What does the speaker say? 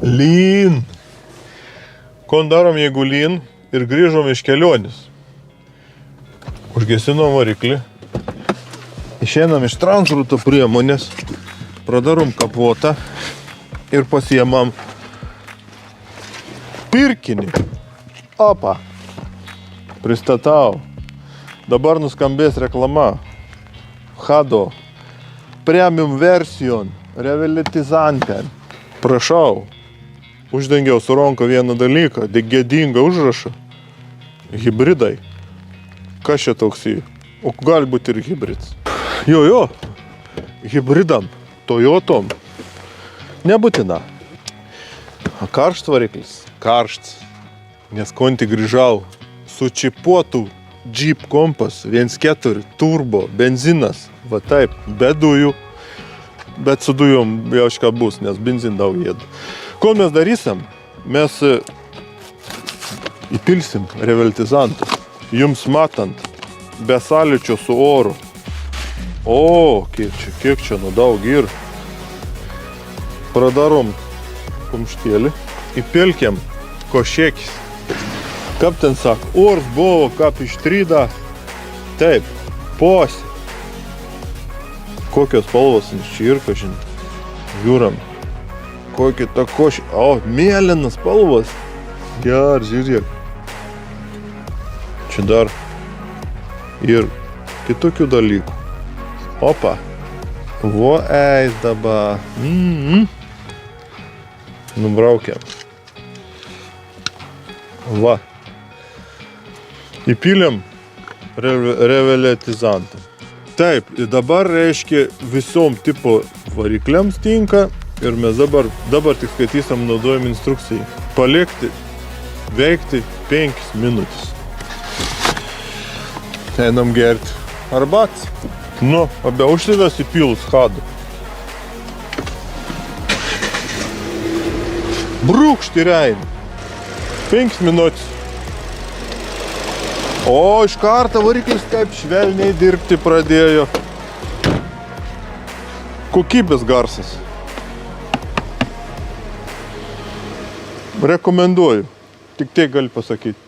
Lyn. Ko darom, jeigu lyn ir grįžom iš kelionės? Užgesinom variklį. Išeinam iš transporto priemonės. Pradarom kapotą. Ir pasiemam pirkinį. Opa. Pristatau. Dabar nuskambės reklama. Hado. Premium version. Revitalizante. Prašau. Uždengiau su ranka vieną dalyką. Gėdingą užrašą. Hibridai. Kas čia toksai? O gali būti ir hibrids. Jo. Hibridam. Toyotom. Nebūtina. Karštas variklis. Karštas. Nes konti grįžau su čipuotu Jeep Compass 1.4 turbo, benzinas, va taip, be dujų, bet su dujom jauška bus, nes benzin daug jėda. Ko mes darysim? Mes įpilsim revitalizantą, jums matant, be sąlyčio su oru. O, kiek čia, nu daug ir. Pradarom kumštėlį, įpilkiam košėkis. Kaip ten sako, ors buvo, kaip ištryda. Taip, posi. Kokios spalvos čia ir, kažin, žiūram. Kokie ta košė. O, mėlynas spalvos. Ger, žiūrėk. Čia dar ir kitokių dalykų. Opa. Vo eis dabar. Nubraukiam. Va. Įpylėm revitalizantą. Taip, dabar reiškia visom tipo varikliams tinka ir mes dabar tik skaitysim, naudojam instrukcijai. Palikti, veikti 5 minutės. Einam gerti arbatas. Nu, abe užsidas įpilus Hado. Brūkšti rein. 5 minutės. O, iš karto variklis taip švelniai dirbti pradėjo. Kokybės garsas. Rekomenduoju. Tik tai gali pasakyti.